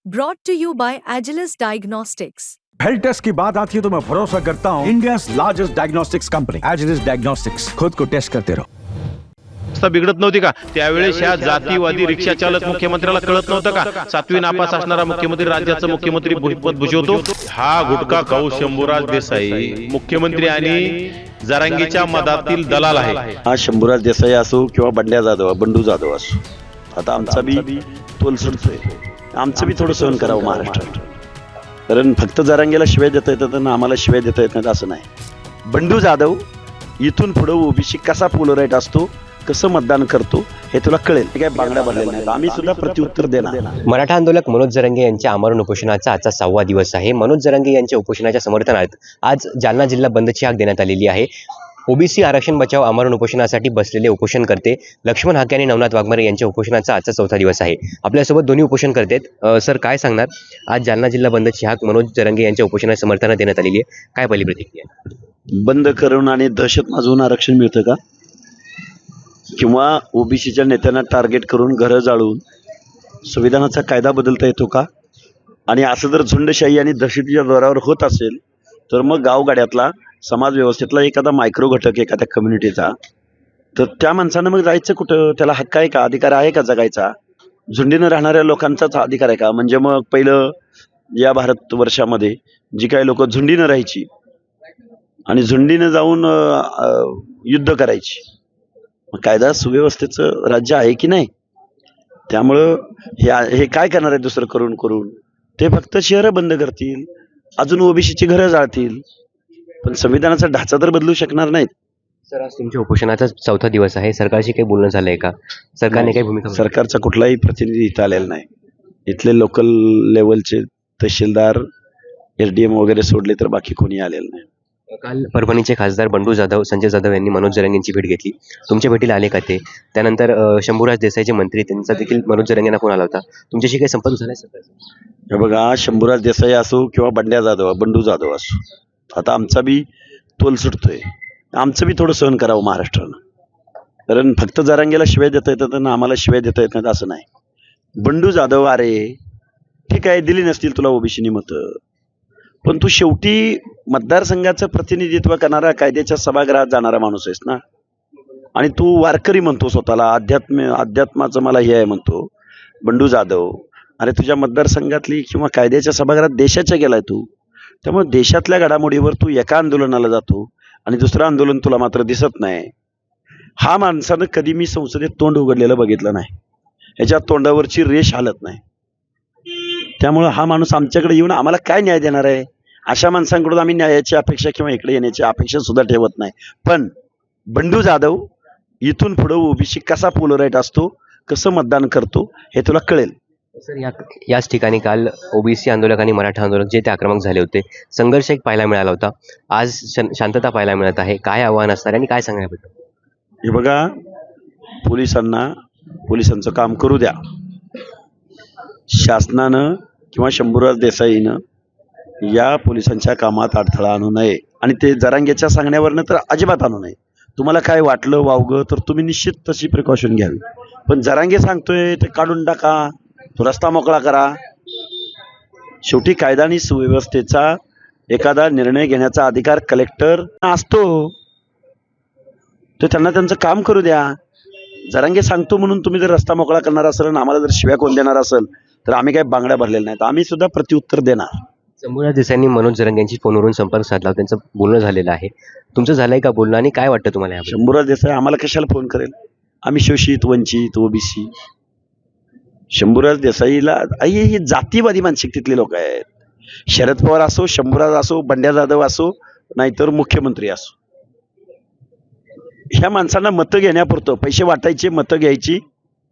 Brought to you by Agilus Diagnostics. Health test की बात आती है तो मैं भरोसा करता हूँ India largest diagnostics company Agilus diagnostics. खुद को टेस्ट करते रहो। अवस्था बिघडत नव्हती का? त्यावेळेस ह्या जातीवादी रिक्षा चालक मुख्यमंत्र्याला कळत नव्हतं का? 7वी नापास असणारा मुख्यमंत्री राज्याचा मुख्यमंत्री पद भूषवतो। हा गुटखा खाऊ शंभूराज देसाई मुख्यमंत्री आणि जरांगीच्या मदातील दलाल आहे। हा शंभूराज देसाई असो किंवा बंड्या जाधव बंडू जाधव असो, आता आमचा बी तोल सुटतोय, आमचं बी थोडं सहन करावं महाराष्ट्रात। कारण फक्त जरांगीला शिवाय देता येतात आणि आम्हाला शिवाय देता येत नाहीत असं नाही। बंडू जाधव इथून पुढे ओबीसी कसा पोलराईट असतो, कसं मतदान करतो हे तुला कळेल। काय बांगड्या भरलेल्या नाहीत, आम्ही सुद्धा प्रत्युत्तर देणार। मराठा आंदोलक मनोज जरांगे यांच्या आमरण उपोषणाचा आजचा 6वा दिवस आहे। मनोज जरांगे यांच्या उपोषणाच्या समर्थनार्थ आज जालना जिल्हा बंदची हाक देण्यात आलेली आहे। ओबीसी आरक्षण बचाव आमरण उपोषणासाठी बसलेले उपोषणकर्ते लक्ष्मण हाके आणि नवनाथ वाघमारे यांच्या उपोषणाचा आजचा 4था दिवस आहे। आपल्यासोबत दोन्ही उपोषणकर्ते आहेत। सर, काय सांगणार? आज जालना जिल्हा बंदची हाक मनोज जरांगे यांच्या उपोषणाच्या समर्थनार्थ देण्यात आलेली आहे, काय पहिली प्रतिक्रिया? बंद करून आणि दहशत माजवून आरक्षण मिळतं का? किंवा ओबीसीच्या नेत्यांना टार्गेट करून घरं जाळून संविधानाचा कायदा बदलता येतो का? आणि असं जर झुंडशाही आणि दहशतीच्या जोरावर होत असेल तर मग गावगाड्यातला समाज व्यवस्थेतला एखादा मायक्रो घटक एखाद्या कम्युनिटीचा, तर त्या माणसानं मग जायचं कुठं? त्याला हक्क आहे का, अधिकार आहे का जगायचा? झुंडीनं राहणाऱ्या लोकांचाच अधिकार आहे का? म्हणजे मग पहिलं या भारतवर्षामध्ये जी काही लोक झुंडीनं राहायची आणि झुंडीनं जाऊन युद्ध करायची, कायदा सुव्यवस्थेचं राज्य आहे की नाही? त्यामुळं हे काय करणार आहे दुसरं करून करून? ते फक्त शहरं बंद करतील, अजून ओबीसीची घरं जाळतील, पण संविधानाचा ढाचा तर बदलू शकणार नाहीत। सर, आज तुमच्या उपोषणाचा 4था दिवस आहे, सरकारशी काही बोलणं झालंय का? सरकारने काही भूमिका? सरकारचा कुठलाही प्रतिनिधी इथं आलेला नाही। इथले लोकल लेवलचे तहसीलदार SDM वगैरे सोडले तर बाकी कोणी आलेलं नाही। काल परभणीचे खासदार बंडू जाधव, संजय जाधव यांनी मनोज जरांगे यांची भेट घेतली, तुमच्या भेटीला आले का ते? त्यानंतर शंभूराज देसाईचे मंत्री, त्यांचा देखील मनोज जरांगेंना फोन आला होता, तुमच्याशी काही संपर्क झालाय सरकारचा? हे बघा, शंभूराज देसाई असो किंवा बंड्या जाधव बंडू जाधव असो, आता आमचा बी तोल सुटतोय, आमचं बी थोडं सहन करावं महाराष्ट्रानं। कारण फक्त जरांगीला शिवाय देता येतात आणि आम्हाला शिवाय देता येत नाहीत असं नाही। बंडू जाधव, अरे ठीक आहे, दिली नसतील तुला ओबीसीनी मतं, पण तू शेवटी मतदारसंघाचं प्रतिनिधित्व करणारा, कायद्याच्या सभागृहात जाणारा माणूस आहेस ना। आणि तू वारकरी म्हणतो स्वतःला, अध्यात्माचं मला हे आहे म्हणतो बंडू जाधव। अरे तुझ्या मतदारसंघातली किंवा कायद्याच्या सभागृहात देशाच्या गेलाय तू, त्यामुळे देशातल्या घडामोडीवर तू एका आंदोलनाला जातो आणि दुसरं आंदोलन तुला मात्र दिसत नाही। हा माणसानं कधी मी संसदेत तोंड उघडलेलं बघितलं नाही, ह्याच्या तोंडावरची रेष हालत नाही। त्यामुळं हा माणूस आमच्याकडे येऊन आम्हाला काय न्याय देणार आहे? अशा माणसांकडून आम्ही न्यायाची अपेक्षा किंवा इकडे येण्याची अपेक्षा सुद्धा ठेवत नाही। पण बंडू जाधव इथून पुढे ओबीसी कसा पोलराईट असतो, कसं मतदान करतो हे तुला कळेल। सर, याच ठिकाणी काल ओबीसी आंदोलक आणि मराठा आंदोलक जे ते आक्रमक झाले होते, संघर्ष एक पाहायला मिळाला होता, आज शांतता पाहायला मिळत आहे, काय आव्हान असणार आणि काय सांगायला? हे बघा, पोलिसांचं काम करू द्या। शासनानं किंवा शंभूराज देसाईनं या पोलिसांच्या कामात अडथळा आणू नये, आणि ते जरांगेच्या सांगण्यावरनं तर अजिबात आणू नये। तुम्हाला काय वाटलं वावगं तर तुम्ही निश्चित तशी प्रिकॉशन घ्यावी, पण जरांगे सांगतोय ते काढून टाका, तो रस्ता मोकळा करा। शेवटी कायदा आणि सुव्यवस्थेचा एखादा निर्णय घेण्याचा अधिकार कलेक्टर असतो, तो त्यांना त्यांचं काम करू द्या। जरांगे सांगतो म्हणून तुम्ही जर रस्ता मोकळा करणार असेल आणि आम्हाला जर शिव्या कोण देणार असेल तर आम्ही काही बांगड्या भरलेल्या नाहीत, आम्ही सुद्धा प्रत्युत्तर देणार। शंभूराज देसाईंनी मनोज जरांगे यांची फोनवरून संपर्क साधला, त्यांचं बोलणं झालेलं आहे, तुमचं झालंय का बोलणं आणि काय वाटतं तुम्हाला? शंभूराज देसाई आम्हाला कशाला फोन करेल? आम्ही शोषित, वंचित, ओबीसी। शंभूराज देसाईला ही जातीवादी मानसिकतेतले लोक आहेत। शरद पवार असो, शंभूराज असो, बंड्या जाधव असो, नाहीतर मुख्यमंत्री असो, ह्या माणसांना मतं घेण्यापुरतं पैसे वाटायचे, मतं घ्यायची,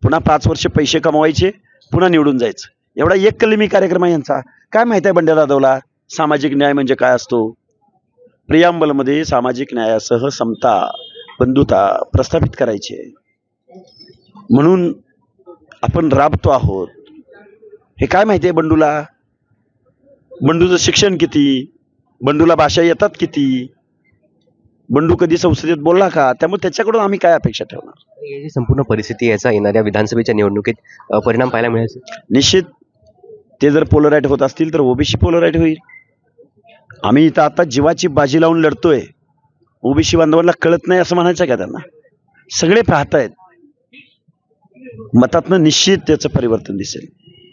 पुन्हा 5 वर्ष पैसे कमवायचे, पुन्हा निवडून जायचं, एवढा एक कलमी कार्यक्रम आहे यांचा। काय माहिती आहे बंड्या जाधवला सामाजिक न्याय म्हणजे काय असतो? प्रियांबलमध्ये सामाजिक न्यायासह समता, बंधुता प्रस्थापित करायची, म्हणून आपण राबतो आहोत। हे काय माहिती आहे बंडूला? बंडूचं शिक्षण किती? बंडूला भाषा येतात किती? बंडू कधी संसदेत बोलला का? त्यामुळे त्याच्याकडून आम्ही काय अपेक्षा ठेवणार? ही जी संपूर्ण परिस्थिती याचा येणाऱ्या विधानसभेच्या निवडणुकीत परिणाम पाहायला मिळेल? निश्चित ते जर पोलराईट होत असतील तर ओबीसी पोलराईट होईल. आम्ही इथं आता जीवाची बाजी लावून लढतोय. ओबीसी बांधवांना कळत नाही असं म्हणायचं का त्यांना? सगळे पाहतायत. मतातनं निश्चित त्याचं परिवर्तन दिसेल.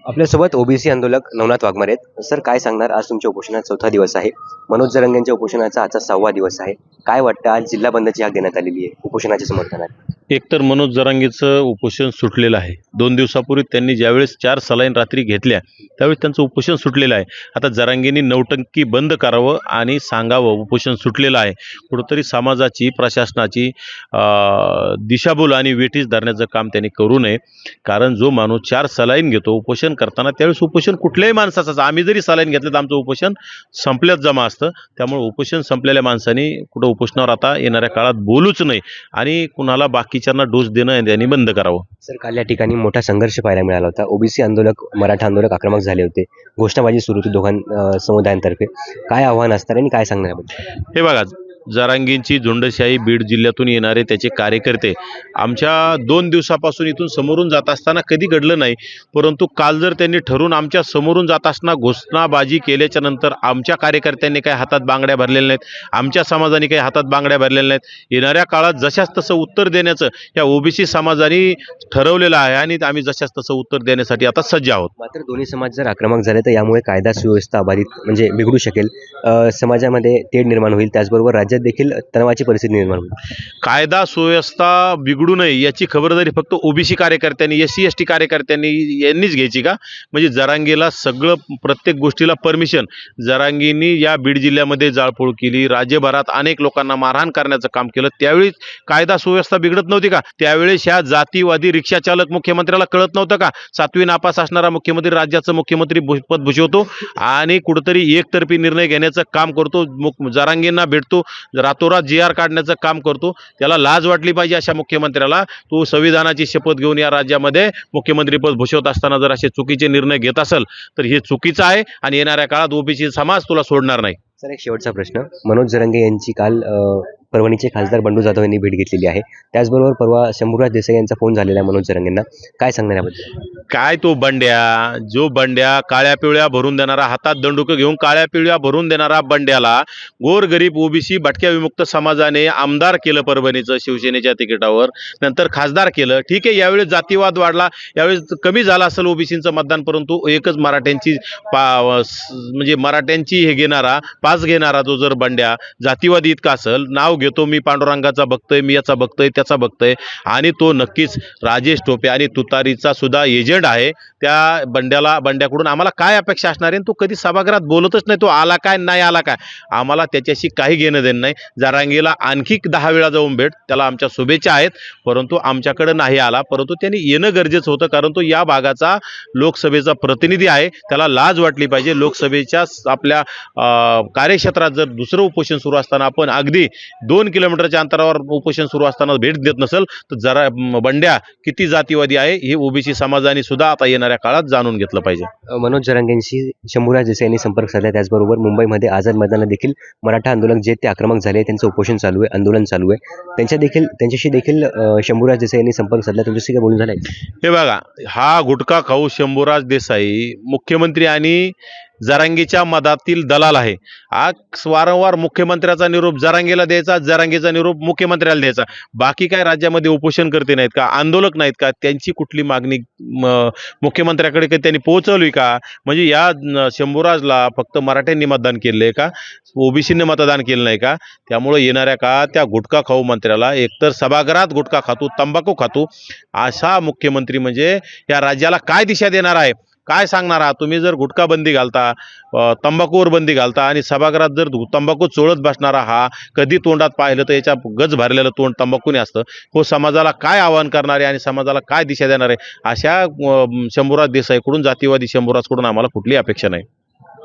आपल्यासोबत ओबीसी आंदोलक नवनाथ वाघमारे आहेत. सर, काय सांगणार? आज तुमच्या उपोषणाचा 4था दिवस आहे. मनोज जरांगेंच्या उपोषणाचा आजचा 6वा दिवस आहे. काय वाटतं? आज जिल्हा बंदची हाक देण्यात आलेली आहे उपोषणाच्या समर्थनात. एकतर मनोज जरांगेचं उपोषण सुटलेलं आहे. 2 दिवसापूर्वी त्यांनी ज्यावेळेस 4 सलाईन रात्री घेतल्या त्यावेळेस त्यांचं उपोषण सुटलेलं आहे. आता जरांगेंनी नौटंकी बंद करावं आणि सांगावं उपोषण सुटलेलं आहे. कुठंतरी समाजाची, प्रशासनाची दिशाभूल आणि वेठीस धरण्याचं काम त्यांनी करू नये. कारण जो माणूस 4 सलाईन घेतो उपोषण करताना, त्यावेळेस उपोषण कुठल्याही माणसाचं, आम्ही जरी सलाईन घेतलं तर आमचं उपोषण संपल्यात जमा असतं. त्यामुळे उपोषण संपलेल्या माणसांनी कुठं उपोषणावर आता येणाऱ्या काळात बोलूच नाही आणि कुणाला बाकीच्यांना डोस देणं त्यांनी बंद करावं. सर, काल या ठिकाणी मोठा संघर्ष पाहायला मिळाला होता. ओबीसी आंदोलक, मराठा आंदोलक आक्रमक झाले होते. घोषणाबाजी सुरू होती दोघां समुदायांतर्फे. काय आव्हान असणार आणि काय सांगणार याबद्दल? हे बघा, जरांगेंची झुंडशाही बीड जिल्ह्यातून येणारे त्याचे कार्यकर्ते आमच्या 2 दिवसापासून इथून समोरून जात असताना कधी घडलं नाही. परंतु काल जर त्यांनी ठरवून आमच्या समोरून जात असताना घोषणाबाजी केल्याच्या नंतर आमच्या कार्यकर्त्यांनी काही हातात बांगड्या भरलेल्या नाहीत, आमच्या समाजाने काही हातात बांगड्या भरलेल्या नाहीत. येणाऱ्या काळात जशाच तसं उत्तर देण्याचं या ओबीसी समाजाने ठरवलेलं आहे आणि आम्ही जशाच तसं उत्तर देण्यासाठी आता सज्ज आहोत. मात्र दोन्ही समाज जर आक्रमक झाले तर यामुळे कायदा सुव्यवस्था बाधित म्हणजे बिघडू शकेल. समाजामध्ये तेढ निर्माण होईल. त्याचबरोबर राज्यात देखील तणावाची परिस्थिती निर्माण होईल. कायदा सुव्यवस्था बिघडू नये याची खबरदारी फक्त ओबीसी कार्यकर्त्यांनी, SC ST कार्यकर्त्यांनी यांनीच घ्यायची का? म्हणजे जरांगेला सगळं, प्रत्येक गोष्टीला परमिशन. जरांगेंनी या बीड जिल्ह्यामध्ये जाळपोळ केली, राज्यभरात अनेक लोकांना मारहाण करण्याचं काम केलं. त्यावेळी कायदा सुव्यवस्था बिघडत नव्हती का? त्यावेळेस ह्या जातीवादी रिक्षा चालक मुख्यमंत्र्याला कळत नव्हतं का? 7वी नापास असणारा मुख्यमंत्री राज्याचं मुख्यमंत्री पद भूषवतो आणि कुठंतरी एकतर्फी निर्णय घेण्याचं काम करतो. जरांगेंना भेटतो, रातोरात GR काढण्याचं काम करतो. त्याला लाज वाटली पाहिजे अशा मुख्यमंत्र्याला. तो संविधानाची शपथ घेऊन या राज्यामध्ये मुख्यमंत्रीपद भूषवत असताना जर असे चुकीचे निर्णय घेत असेल तर हे चुकीचं आहे आणि येणाऱ्या काळात ओबीसी समाज तुला सोडणार नाही. सर, एक शेवटचा प्रश्न. मनोज जरांगे यांची काल परभणीचे खासदार बंडू जाधव यांनी भेट घेतलेली आहे. त्याचबरोबर परवा शंभूराज देसाई यांचा फोन झालेला आहे मनोज जरांगेंना. काय सांगणार याबद्दल? काय तो बंड्या, जो बंड्या काळ्या पिवळ्या भरून देणारा, हातात दंडुकं घेऊन काळ्या पिवळ्या भरून देणारा बंड्याला गोरगरीब ओबीसी भटक्या विमुक्त समाजाने आमदार केलं परभणीचं शिवसेनेच्या तिकिटावर, नंतर खासदार केलं. ठीक आहे, यावेळेस जातीवाद वाढला, यावेळेस कमी झाला असेल ओबीसीचं मतदान, परंतु एकच मराठ्यांची म्हणजे मराठ्यांची हे घेणारा, पास घेणारा जो जर बंड्या जातीवादी इतका असेल, नाव घेतो मी पांडुरंगाचा बघतोय, मी याचा बघतोय, त्याचा बघतोय, आणि तो नक्कीच राजेश टोपे आणि तुतारीचा सुद्धा एजंट आहे. त्या बंड्याकडून आम्हाला काय अपेक्षा असणार आहे? तो कधी सभागृहात बोलतच नाही. तो आला काय, नाही आला काय, आम्हाला त्याच्याशी काही घेणं देणं नाही. जरांगेला आणखी 10 वेळा जाऊन भेट, त्याला आमच्या शुभेच्छा आहेत, परंतु आमच्याकडे नाही आला. परंतु त्यांनी येणं गरजेचं होतं, कारण तो या भागाचा लोकसभेचा प्रतिनिधी आहे. त्याला लाज वाटली पाहिजे. लोकसभेच्या आपल्या कार्यक्षेत्रात जर दुसरं उपोषण सुरू असताना आपण अगदी 2 किलोमीटरच्या अंतरावर उपोषण सुरू असताना भेट देत नसेल तर जरा बंड्या किती जातीवादी आहे हे ओबीसी समाजाने सुद्धा आता येणाऱ्या काळात जाणून घेतलं पाहिजे. मनोज जरांगेंशी शंभूराज देसाई यांनी संपर्क साधला. त्याचबरोबर मुंबईमध्ये आझाद मैदानात देखील मराठा आंदोलक जे ते आक्रमक झाले, त्यांचं उपोषण चालू आहे, आंदोलन चालू आहे. त्यांच्याशी देखील शंभूराज देसाई यांनी संपर्क साधला. तुमच्याशी काय बोलून झालंय? हे बघा, हा गुटखा खाऊ शंभूराज देसाई मुख्यमंत्री आणि जरांगेच्या मधातील दलाल आहे. आज वारंवार मुख्यमंत्र्याचा निरोप जरांगेला द्यायचा, जरांगेचा निरोप मुख्यमंत्र्याला द्यायचा. बाकी काय राज्यामध्ये उपोषण करते नाहीत का, आंदोलक नाहीत का? त्यांची कुठली मागणी मुख्यमंत्र्याकडे काही त्यांनी पोहोचवली का? म्हणजे या शंभूराजला फक्त मराठ्यांनी मतदान केलंय का, ओबीसीने मतदान केलं नाही का? त्यामुळे येणाऱ्या काळात त्या गुटखा खाऊ मंत्र्याला एकतर सभागृहात गुटखा खातो, तंबाखू खातो असा मुख्यमंत्री म्हणजे या राज्याला काय दिशा देणार आहे, काय सांगणार आहात? तुम्ही जर गुटखा बंदी घालता, तंबाखूवर बंदी घालता आणि सभागृहात जर तंबाखू चोळत बसणारा हा, कधी तोंडात पाहिलं तर याच्या गज भरलेलं तोंड तंबाखूने असतं. हो समाजाला काय आवाहन करणार आहे आणि समाजाला काय दिशा देणार आहे? अशा शंभूराज देसाईकडून, जातीवादी शंभूराजकडून आम्हाला कुठली अपेक्षा नाही.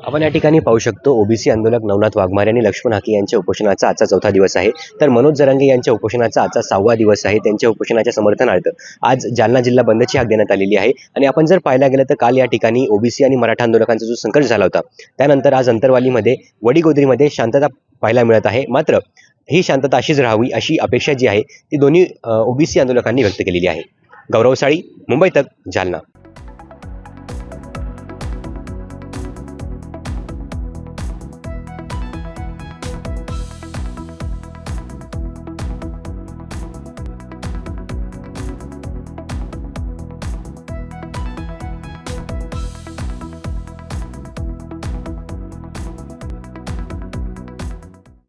आपण या ठिकाणी पाहू शकतो ओबीसी आंदोलक नवनाथ वाघमारे आणि लक्ष्मण हाके यांच्या उपोषणाचा आजचा 4था दिवस आहे. तर मनोज जरांगे यांच्या उपोषणाचा आजचा 6वा दिवस आहे. त्यांच्या उपोषणाच्या समर्थनार्थ आज जालना जिल्हा बंदची हाक देण्यात आलेली आहे. आणि आपण जर पाहायला गेलं तर काल या ठिकाणी ओबीसी आणि मराठा आंदोलकांचा जो संघर्ष झाला होता, त्यानंतर आज अंतरवालीमध्ये, वडीगोद्रीमध्ये शांतता पाहायला मिळत आहे. मात्र ही शांतता अशीच राहावी अशी अपेक्षा जी आहे ती दोन्ही ओबीसी आंदोलकांनी व्यक्त केलेली आहे. गौरव साळी, मुंबई तक, जालना.